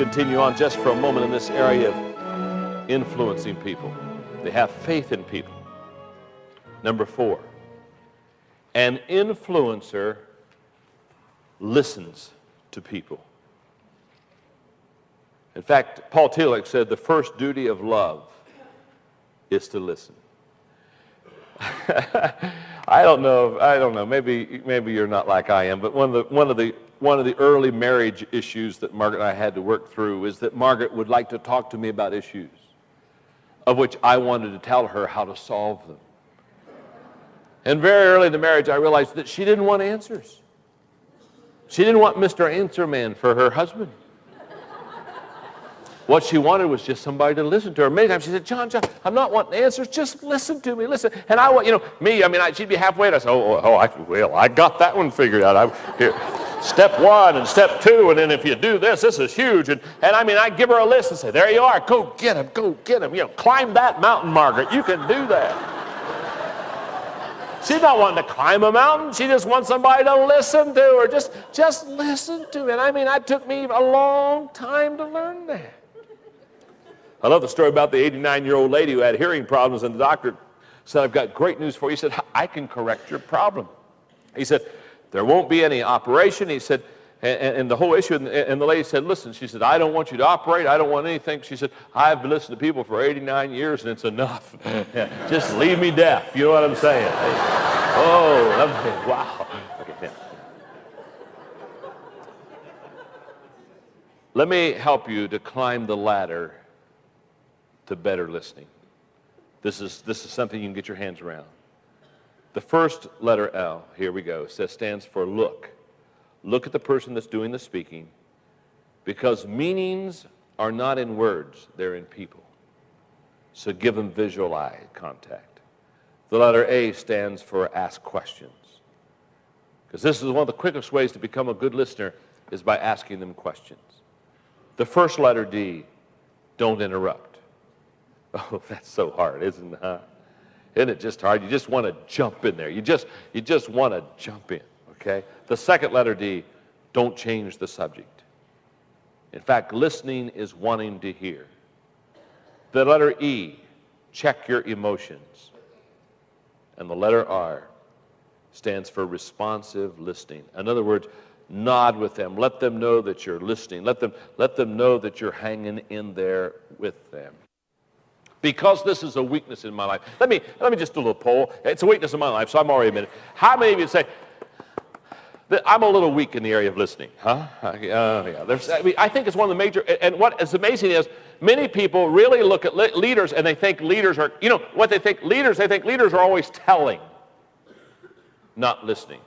continue on just for a moment in this area of influencing people. They have faith in people. Number 4, an influencer listens to people. In fact, Paul Tillich said the first duty of love is to listen. I don't know. Maybe you're not like I am, but one of the early marriage issues that Margaret and I had to work through is that Margaret would like to talk to me about issues of which I wanted to tell her how to solve them. And very early in the marriage, I realized that she didn't want answers. She didn't want Mr. Answer Man for her husband. What she wanted was just somebody to listen to her. Many times she said, John, I'm not wanting answers. Just listen to me, listen. And I want, she'd be halfway and I said, I got that one figured out. Here, step 1 and step 2, and then if you do this is huge. And I'd give her a list and say, there you are, go get him. Climb that mountain, Margaret. You can do that. She's not wanting to climb a mountain. She just wants somebody to listen to her. Just listen to me. And it took me a long time to learn that. I love the story about the 89-year-old lady who had hearing problems, and the doctor said, I've got great news for you. He said, I can correct your problem. He said, there won't be any operation. He said, and the whole issue, and the lady said, listen, she said, I don't want you to operate. I don't want anything. She said, I've listened to people for 89 years, and it's enough. Just leave me deaf. You know what I'm saying? Wow. Okay, now. Let me help you to climb the ladder to better listening. This is something you can get your hands around. The first letter L, here we go, stands for look. Look at the person that's doing the speaking, because meanings are not in words, they're in people. So give them visual eye contact. The letter A stands for ask questions, because this is one of the quickest ways to become a good listener is by asking them questions. The first letter D, don't interrupt. Oh, that's so hard, isn't it? Huh? Isn't it just hard? You just want to jump in there. You just want to jump in, okay? The second letter D, don't change the subject. In fact, listening is wanting to hear. The letter E, check your emotions. And the letter R stands for responsive listening. In other words, nod with them. Let them know that you're listening. Let them know that you're hanging in there with them. Because this is a weakness in my life. Let me just do a little poll. It's a weakness in my life, so I'm already admitting. How many of you say, that I'm a little weak in the area of listening? Huh? Yeah. I think it's one of the major, and what is amazing is many people really look at leaders and they think leaders are, what they think leaders are always telling, not listening.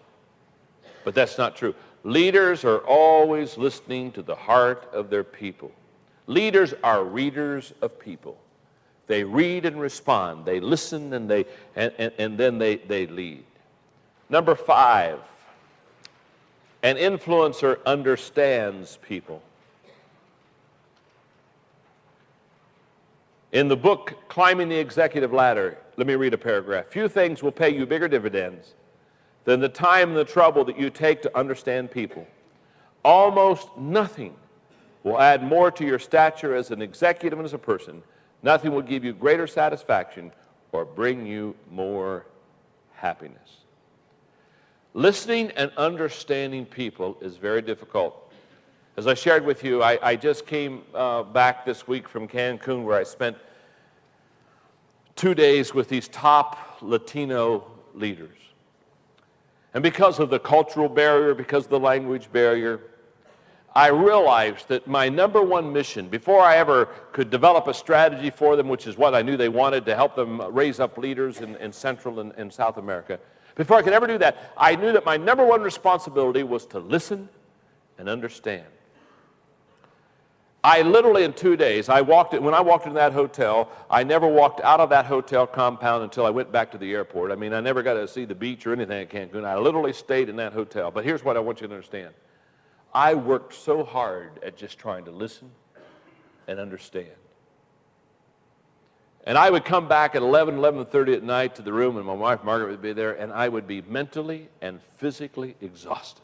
But that's not true. Leaders are always listening to the heart of their people. Leaders are readers of people. They read and respond. They listen and then they lead. Number 5, an influencer understands people. In the book, Climbing the Executive Ladder, let me read a paragraph. Few things will pay you bigger dividends than the time and the trouble that you take to understand people. Almost nothing will add more to your stature as an executive and as a person. Nothing will give you greater satisfaction or bring you more happiness. Listening and understanding people is very difficult. As I shared with you, I just came back this week from Cancun, where I spent 2 days with these top Latino leaders. And because of the cultural barrier, because of the language barrier, I realized that my number one mission, before I ever could develop a strategy for them, which is what I knew they wanted to help them raise up leaders in Central and South America, before I could ever do that, I knew that my number one responsibility was to listen and understand. I literally, in 2 days, when I walked into that hotel, I never walked out of that hotel compound until I went back to the airport. I never got to see the beach or anything at Cancun. I literally stayed in that hotel. But here's what I want you to understand. I worked so hard at just trying to listen and understand. And I would come back at 11:30 at night to the room, and my wife Margaret would be there, and I would be mentally and physically exhausted.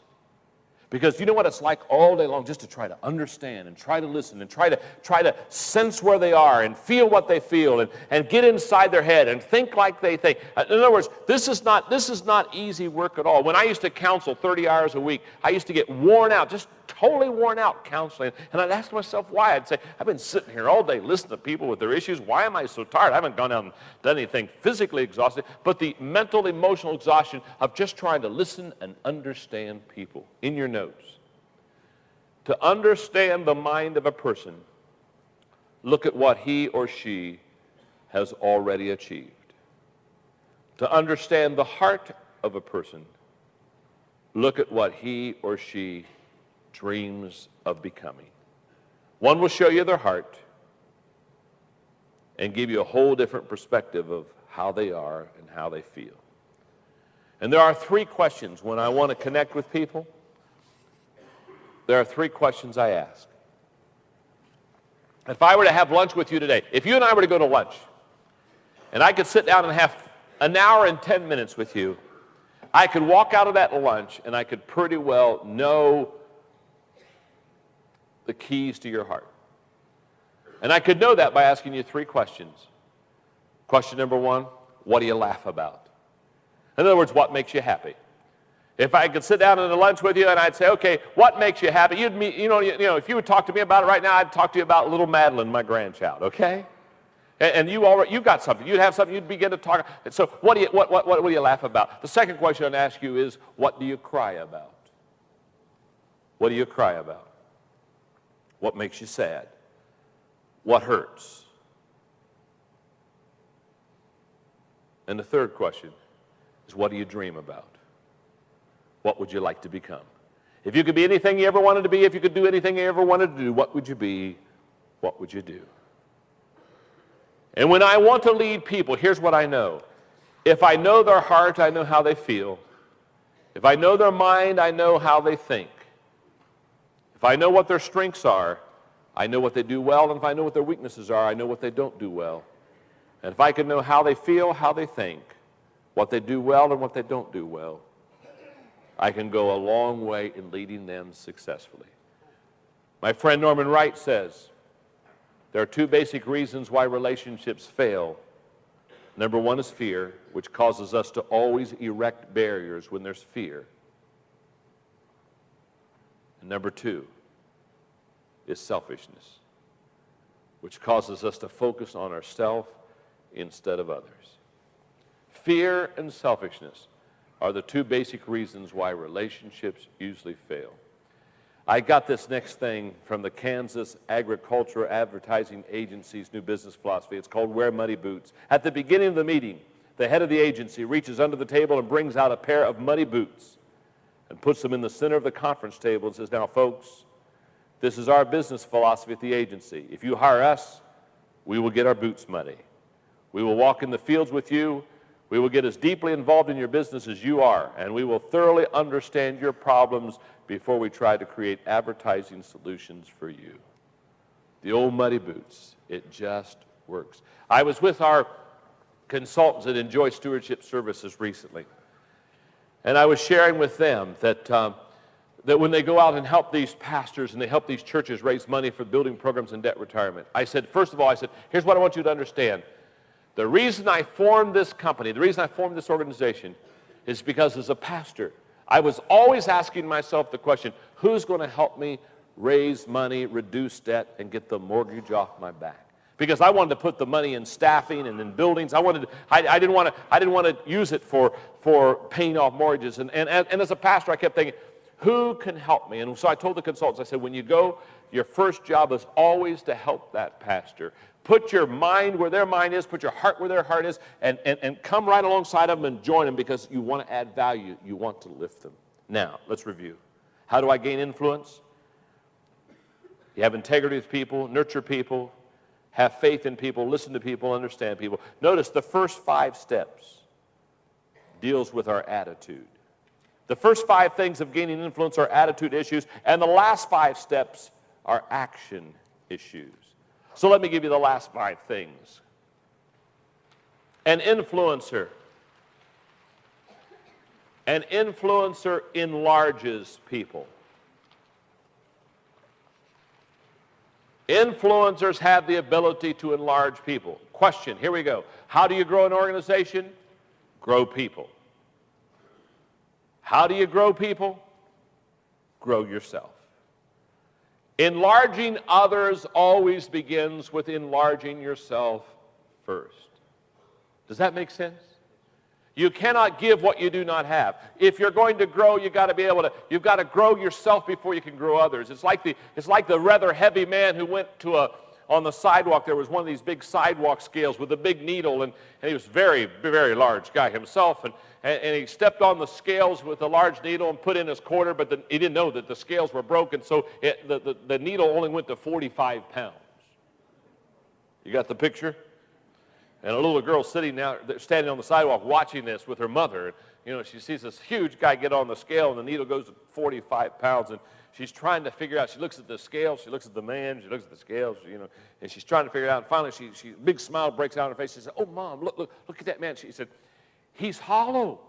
Because you know what it's like all day long just to try to understand and try to listen and try to sense where they are and feel what they feel and get inside their head and think like they think. In other words, this is not easy work at all. When I used to counsel 30 hours a week, I used to get worn out, just totally worn out counseling. And I'd ask myself why. I'd say, I've been sitting here all day listening to people with their issues. Why am I so tired? I haven't gone out and done anything physically exhausting, but the mental, emotional exhaustion of just trying to listen and understand people. In your notes. To understand the mind of a person, look at what he or she has already achieved. To understand the heart of a person, look at what he or she dreams of becoming. One will show you their heart and give you a whole different perspective of how they are and how they feel. And there are three questions when I want to connect with people. There are three questions I ask. If I were to have lunch with you today, if you and I were to go to lunch, and I could sit down and have an hour and 10 minutes with you, I could walk out of that lunch and I could pretty well know the keys to your heart. And I could know that by asking you three questions. Question number one, what do you laugh about? In other words, what makes you happy? If I could sit down at a lunch with you and I'd say, okay, what makes you happy? You'd meet, you know, if you would talk to me about it right now, I'd talk to you about little Madeline, my grandchild, okay? And you've got something. You'd have something. You'd begin to talk. And so what do you laugh about? The second question I'd ask you is, what do you cry about? What do you cry about? What makes you sad? What hurts? And the third question is, what do you dream about? What would you like to become? If you could be anything you ever wanted to be, if you could do anything you ever wanted to do, what would you be? What would you do? And when I want to lead people, here's what I know. If I know their heart, I know how they feel. If I know their mind, I know how they think. If I know what their strengths are, I know what they do well. And if I know what their weaknesses are, I know what they don't do well. And if I can know how they feel, how they think, what they do well and what they don't do well, I can go a long way in leading them successfully. My friend Norman Wright says, there are two basic reasons why relationships fail. Number one is fear, which causes us to always erect barriers when there's fear. And number two is selfishness, which causes us to focus on ourselves instead of others. Fear and selfishness are the two basic reasons why relationships usually fail. I got this next thing from the Kansas Agricultural Advertising Agency's new business philosophy. It's called Wear Muddy Boots. At the beginning of the meeting, the head of the agency reaches under the table and brings out a pair of muddy boots and puts them in the center of the conference table and says, now folks, this is our business philosophy at the agency. If you hire us, we will get our boots muddy. We will walk in the fields with you. We will get as deeply involved in your business as you are, and we will thoroughly understand your problems before we try to create advertising solutions for you. The old muddy boots, it just works. I was with our consultants at Enjoy Stewardship Services recently, and I was sharing with them that when they go out and help these pastors and they help these churches raise money for building programs and debt retirement, I said, first of all, here's what I want you to understand. The reason I formed this company, the reason I formed this organization is because as a pastor, I was always asking myself the question, who's going to help me raise money, reduce debt, and get the mortgage off my back? Because I wanted to put the money in staffing and in buildings. I didn't want to use it for paying off mortgages. And as a pastor, I kept thinking, who can help me? And so I told the consultants, I said, when you go, your first job is always to help that pastor. Put your mind where their mind is, put your heart where their heart is, and come right alongside them and join them because you want to add value. You want to lift them. Now, let's review. How do I gain influence? You have integrity with people, nurture people, have faith in people, listen to people, understand people. Notice the first 5 steps deals with our attitude. The first 5 things of gaining influence are attitude issues, and the last 5 steps are action issues. So let me give you the last 5 things. An influencer. An influencer enlarges people. Influencers have the ability to enlarge people. Question, here we go. How do you grow an organization? Grow people. How do you grow people? Grow yourself. Enlarging others always begins with enlarging yourself first. Does that make sense? You cannot give what you do not have. If you're going to grow, you've got to grow yourself before you can grow others. It's like the rather heavy man who went on the sidewalk. There was one of these big sidewalk scales with a big needle, and he was a very, very large guy himself, and he stepped on the scales with a large needle and put in his quarter, but he didn't know that the scales were broken, so the needle only went to 45 pounds. You got the picture? And a little girl standing on the sidewalk watching this with her mother. You know, she sees this huge guy get on the scale, and the needle goes to 45 pounds, and she's trying to figure out. She looks at the scale, she looks at the man, she looks at the scales, and she's trying to figure it out. And finally, she big smile breaks out on her face. She said, "Oh, Mom, look at that man." She said, "He's hollow."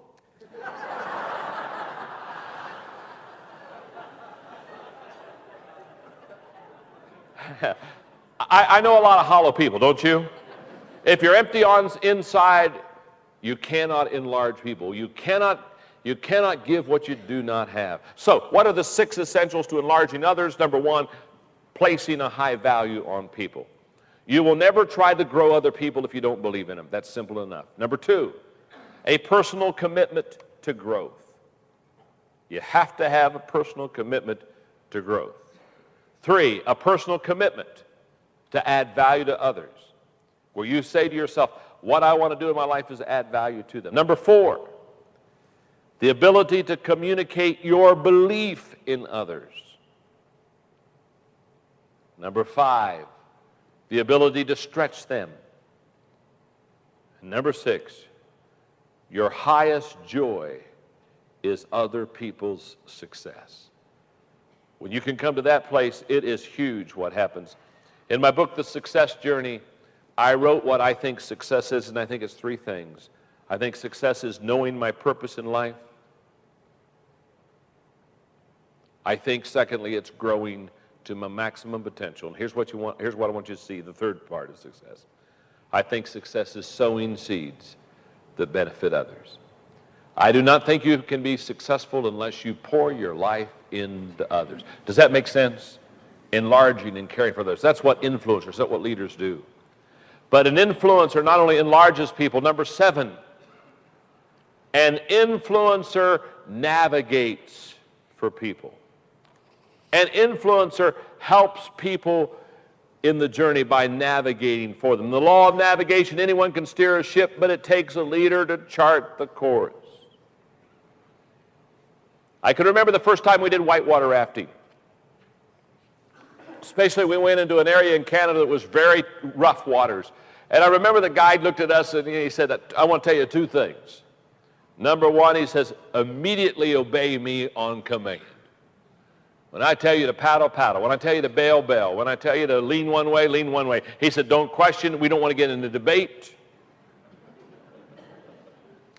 I know a lot of hollow people, don't you? If you're empty on inside, you cannot enlarge people. You cannot give what you do not have. So, what are the 6 essentials to enlarging others? Number 1, placing a high value on people. You will never try to grow other people if you don't believe in them. That's simple enough. Number 2, a personal commitment to growth. You have to have a personal commitment to growth. 3, a personal commitment to add value to others, where you say to yourself, what I want to do in my life is add value to them. Number 4, the ability to communicate your belief in others. Number 5, the ability to stretch them. And number 6, your highest joy is other people's success. When you can come to that place, it is huge what happens. In my book, The Success Journey, I wrote what I think success is, and I think it's 3 things. I think success is knowing my purpose in life. I think, secondly, it's growing to my maximum potential. And here's what I want you to see, the third part of success. I think success is sowing seeds that benefit others. I do not think you can be successful unless you pour your life into others. Does that make sense? Enlarging and caring for others. That's what influencers, that's what leaders do. But an influencer not only enlarges people, number 7, an influencer navigates for people. An influencer helps people in the journey by navigating for them. The law of navigation, anyone can steer a ship, but it takes a leader to chart the course. I can remember the first time we did whitewater rafting. Especially we went into an area in Canada that was very rough waters. And I remember the guide looked at us and he said, I want to tell you 2 things. Number 1, he says, immediately obey me on command. When I tell you to paddle, paddle. When I tell you to bail, bail. When I tell you to lean one way, lean one way. He said, don't question. We don't want to get into debate.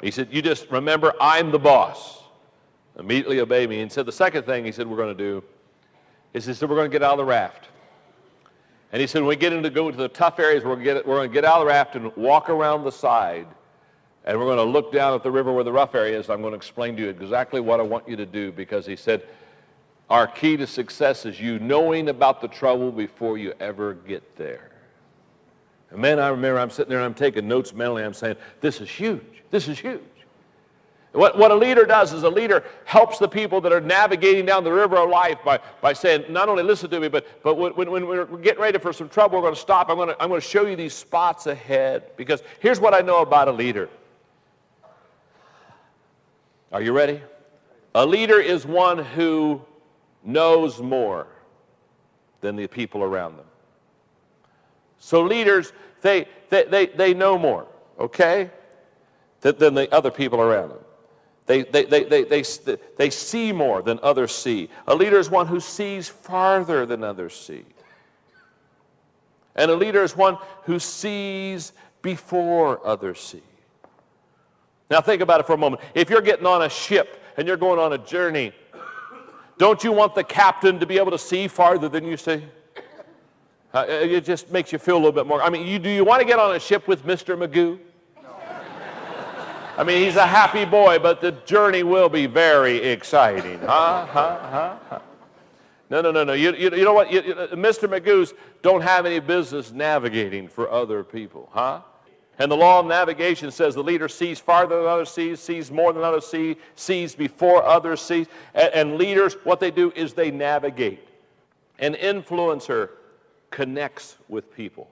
He said, you just remember, I'm the boss. Immediately obey me. And said the second thing he said we're going to do is he said we're going to get out of the raft. And he said when we go to the tough areas, we're going to get out of the raft and walk around the side. And we're going to look down at the river where the rough area is. I'm going to explain to you exactly what I want you to do, because he said our key to success is you knowing about the trouble before you ever get there. And man, I remember I'm sitting there and I'm taking notes mentally. I'm saying, this is huge. This is huge. What a leader does is a leader helps the people that are navigating down the river of life by saying, not only listen to me, but when we're getting ready for some trouble, we're going to stop. I'm going to show you these spots ahead. Because here's what I know about a leader. Are you ready? A leader is one who knows more than the people around them. So leaders, they know more, okay, than the other people around them. They see more than others see. A leader is one who sees farther than others see. And a leader is one who sees before others see. Now think about it for a moment. If you're getting on a ship and you're going on a journey, don't you want the captain to be able to see farther than you see? It just makes you feel a little bit more. I mean, do you want to get on a ship with Mr. Magoo? I mean, he's a happy boy, but the journey will be very exciting. No. You know what? Mr. Magoos don't have any business navigating for other people, And the law of navigation says the leader sees farther than others sees more than others sees before others see. And leaders, what they do is they navigate. An influencer connects with people.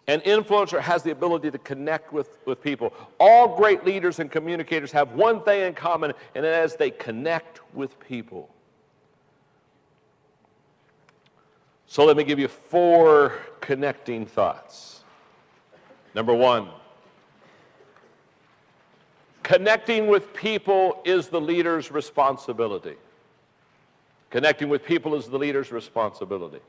An influencer has the ability to connect with people. All great leaders and communicators have one thing in common, and that is they connect with people. So let me give you 4 connecting thoughts. Number 1, connecting with people is the leader's responsibility. Connecting with people is the leader's responsibility.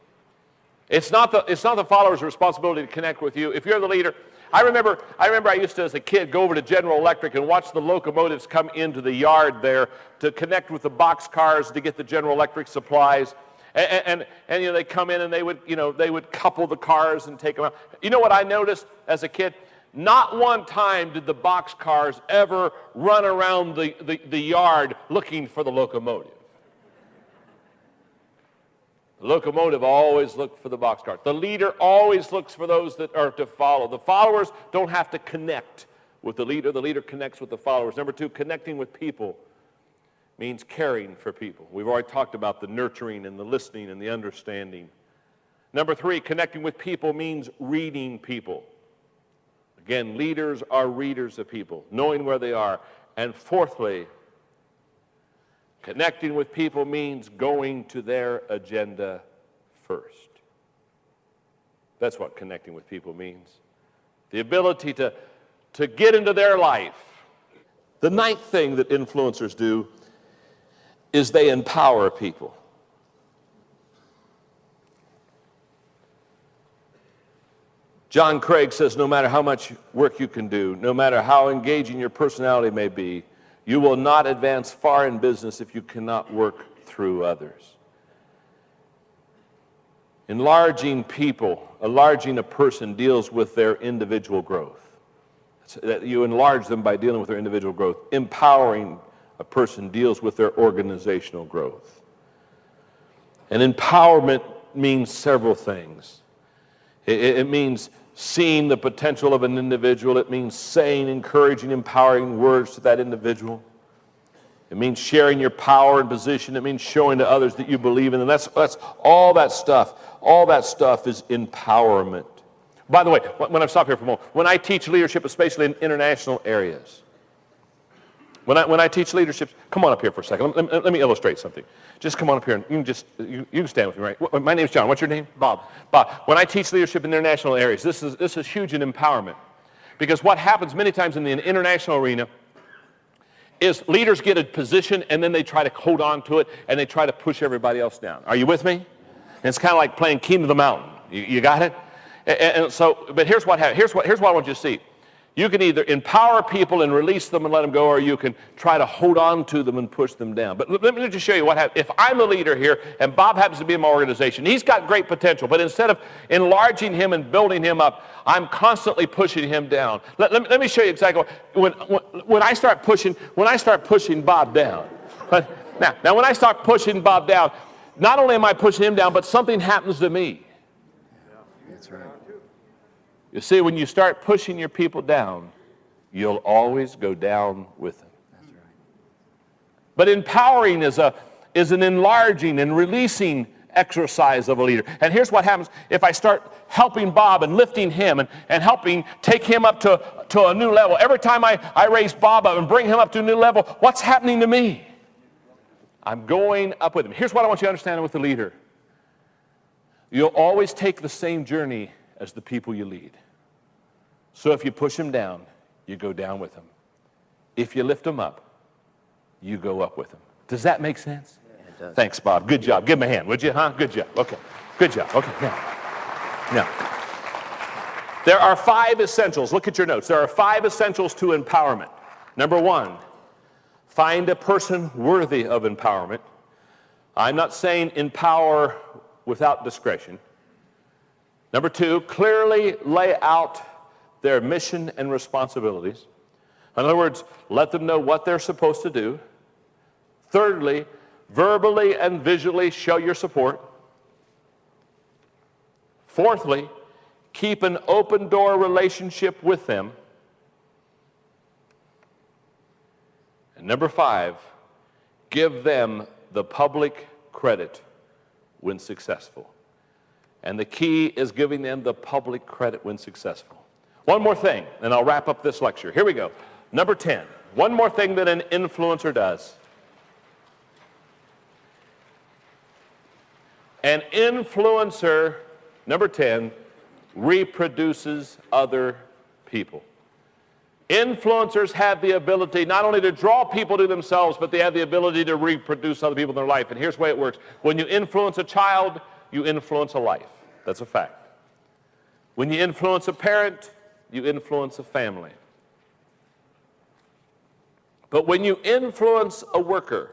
It's not the follower's responsibility to connect with you. If you're the leader, I remember I used to, as a kid, go over to General Electric and watch the locomotives come into the yard there to connect with the box cars to get the General Electric supplies. And you know, they come in and they would couple the cars and take them out. You know what I noticed as a kid? Not one time did the box cars ever run around the yard looking for the locomotive. The locomotive always looked for the boxcar. The leader always looks for those that are to follow. The followers don't have to connect with the leader. The leader connects with the followers. Number 2, connecting with people means caring for people. We've already talked about the nurturing and the listening and the understanding. Number 3, connecting with people means reading people. Again, leaders are readers of people, knowing where they are. And fourthly, connecting with people means going to their agenda first. That's what connecting with people means. The ability to get into their life. The 9th thing that influencers do is they empower people. John Craig says, no matter how much work you can do, no matter how engaging your personality may be, you will not advance far in business if you cannot work through others. Enlarging people, enlarging a person deals with their individual growth. You enlarge them by dealing with their individual growth. Empowering a person deals with their organizational growth. And empowerment means several things. It means seeing the potential of an individual. It means saying, encouraging, empowering words to that individual. It means sharing your power and position. It means showing to others that you believe in them. That's all that stuff. All that stuff is empowerment. By the way, when I stop here for a moment, when I teach leadership, especially in international areas, when I teach leadership, come on up here for a second. Let me illustrate something. Just come on up here and you can stand with me, right? My name's John. What's your name? Bob. Bob. When I teach leadership in international areas, this is huge in empowerment. Because what happens many times in the international arena is leaders get a position and then they try to hold on to it and they try to push everybody else down. Are you with me? And it's kind of like playing King of the Mountain. You got it? And so, but here's what happens. Here's what I want you to see. You can either empower people and release them and let them go, or you can try to hold on to them and push them down. But let me just show you what happens. If I'm a leader here, and Bob happens to be in my organization, he's got great potential, but instead of enlarging him and building him up, I'm constantly pushing him down. Let me show you exactly when I start pushing Bob down. Now when I start pushing Bob down, not only am I pushing him down, but something happens to me. That's right. You see, when you start pushing your people down, you'll always go down with them. That's right. But empowering is an enlarging and releasing exercise of a leader. And here's what happens if I start helping Bob and lifting him and helping take him up to a new level. Every time I raise Bob up and bring him up to a new level, what's happening to me? I'm going up with him. Here's what I want you to understand with the leader. You'll always take the same journey as the people you lead. So if you push them down, you go down with them. If you lift them up, you go up with them. Does that make sense? Yeah, it does. Thanks, Bob. Good job. Give him a hand, would you? Good job. Okay. Good job. Okay. Now, there are 5 essentials. Look at your notes. There are 5 essentials to empowerment. Number 1, find a person worthy of empowerment. I'm not saying empower without discretion. Number 2, clearly lay out their mission and responsibilities. In other words, let them know what they're supposed to do. Thirdly, verbally and visually show your support. Fourthly, keep an open door relationship with them. And number 5, give them the public credit when successful. And the key is giving them the public credit when successful. One more thing, and I'll wrap up this lecture. Here we go. Number 10. One more thing that an influencer does. An influencer, number 10, reproduces other people. Influencers have the ability not only to draw people to themselves, but they have the ability to reproduce other people in their life. And here's the way it works. When you influence a child, you influence a life. That's a fact. When you influence a parent, you influence a family. But when you influence a worker,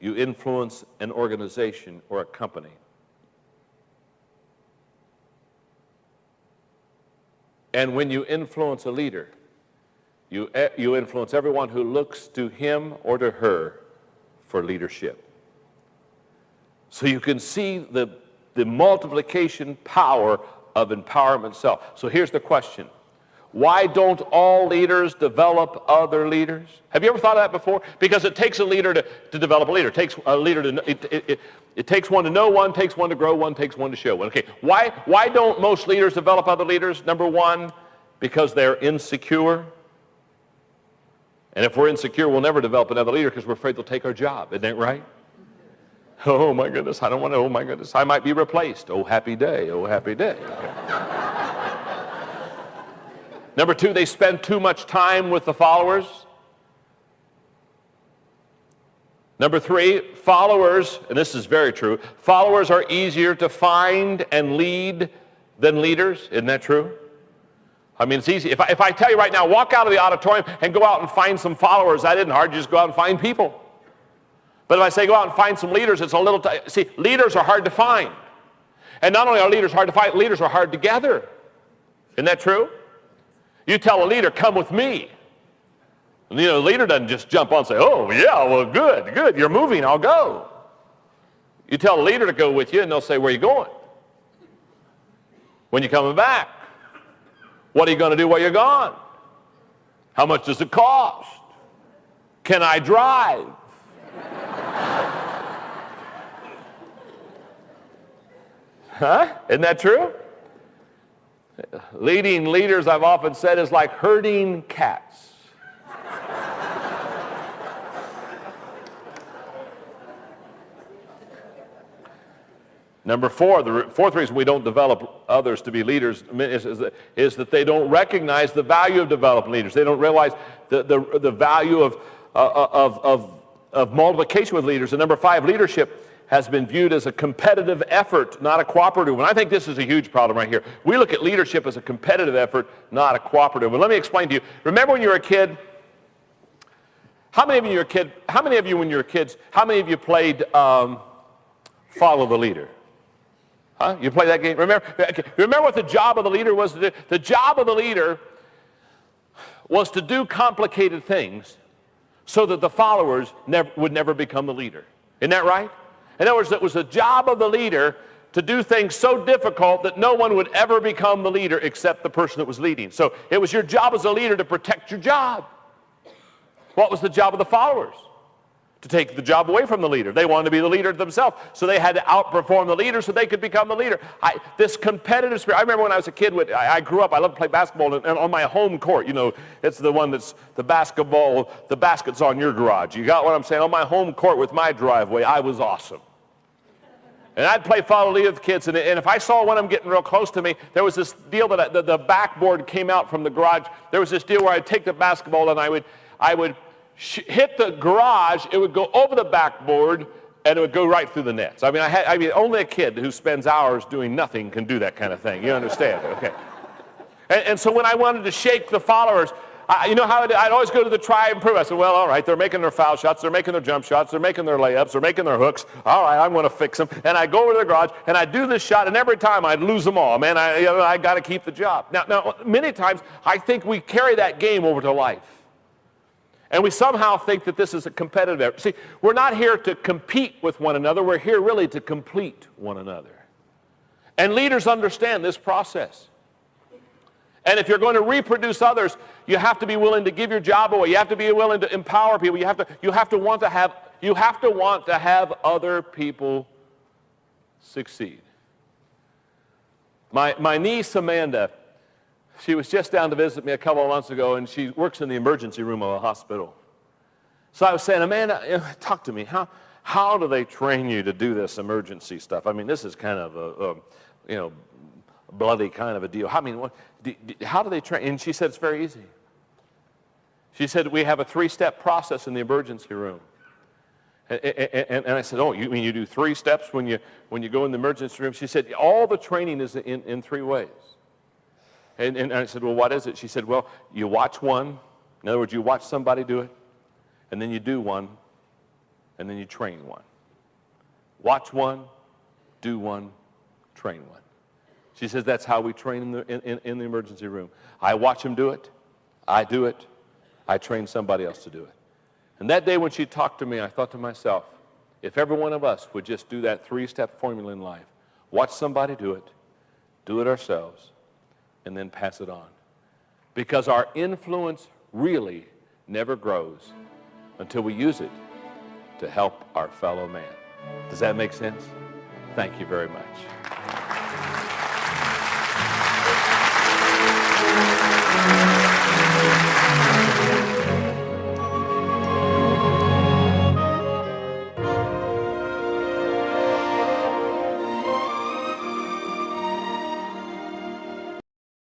you influence an organization or a company. And when you influence a leader, you influence everyone who looks to him or to her for leadership. So you can see the multiplication power of empowerment itself. So here's the question. Why don't all leaders develop other leaders? Have you ever thought of that before? Because it takes a leader to develop a leader. It takes a leader to it takes one to know one, takes one to grow one, takes one to show one. Okay, why don't most leaders develop other leaders? Number 1, because they're insecure. And if we're insecure, we'll never develop another leader because we're afraid they'll take our job. Isn't that right? Oh my goodness, I don't want to, oh my goodness, I might be replaced. Oh happy day, oh happy day. Okay. Number 2, they spend too much time with the followers. Number 3, followers, and this is very true, followers are easier to find and lead than leaders. Isn't that true? I mean, it's easy. If I tell you right now, walk out of the auditorium and go out and find some followers, that isn't hard. You just go out and find people. But if I say go out and find some leaders, it's a little, see, leaders are hard to find. And not only are leaders hard to find, leaders are hard to gather. Isn't that true? You tell a leader, come with me. And the leader doesn't just jump on and say, oh yeah, well good, you're moving, I'll go. You tell a leader to go with you and they'll say, where are you going? When you coming back? What are you going to do while you're gone? How much does it cost? Can I drive? Huh? Isn't that true? Leading leaders, I've often said, is like herding cats. Number 4, the fourth reason we don't develop others to be leaders is that they don't recognize the value of developing leaders. They don't realize the value of multiplication with leaders. And number 5, leadership has been viewed as a competitive effort, not a cooperative one. I think this is a huge problem right here. We look at leadership as a competitive effort, not a cooperative one. Let me explain to you. Remember when you were a kid? How many of you when you were kids, how many of you played Follow the Leader? Huh? You play that game? Remember what the job of the leader was to do? The job of the leader was to do complicated things so that the followers would never become the leader. Isn't that right? In other words, it was the job of the leader to do things so difficult that no one would ever become the leader except the person that was leading. So it was your job as a leader to protect your job. What was the job of the followers? To take the job away from the leader. They wanted to be the leader themselves, so they had to outperform the leader so they could become the leader. This competitive spirit, I remember when I was a kid, I grew up, I loved to play basketball, and on my home court, it's the one that's the basketball, the basket's on your garage. You got what I'm saying? On my home court with my driveway, I was awesome. And I'd play follow lead with the kids, and if I saw one of them getting real close to me, there was this deal that the backboard came out from the garage. There was this deal where I'd take the basketball and I would hit the garage, it would go over the backboard, and it would go right through the nets. I mean, only a kid who spends hours doing nothing can do that kind of thing. You understand? Okay. And so when I wanted to shake the followers, You know how I'd always go to the try and prove. I said, well, all right, they're making their foul shots, they're making their jump shots, they're making their layups, they're making their hooks. All right, I'm going to fix them. And I go over to the garage, and I do this shot, and every time I'd lose them all. Man, I got to keep the job. Now, many times, I think we carry that game over to life. And we somehow think that this is a competitive effort. See, we're not here to compete with one another. We're here really to complete one another. And leaders understand this process. And if you're going to reproduce others, you have to be willing to give your job away. You have to be willing to empower people. You have to want to have other people succeed. My niece Amanda, she was just down to visit me a couple of months ago, and she works in the emergency room of a hospital. So I was saying, Amanda, talk to me. How do they train you to do this emergency stuff? I mean, this is kind of a bloody kind of a deal. I mean, how do they train? And she said, it's very easy. She said, we have a 3-step process in the emergency room. And I said, oh, you mean you do 3 steps when you go in the emergency room? She said, all the training is in 3 ways. And I said, well, what is it? She said, well, you watch one. In other words, you watch somebody do it, and then you do one, and then you train one. Watch one, do one, train one. She says that's how we train in the emergency room. I watch them do it. I do it. I train somebody else to do it. And that day when she talked to me, I thought to myself, if every one of us would just do that 3-step formula in life, watch somebody do it ourselves, and then pass it on. Because our influence really never grows until we use it to help our fellow man. Does that make sense? Thank you very much.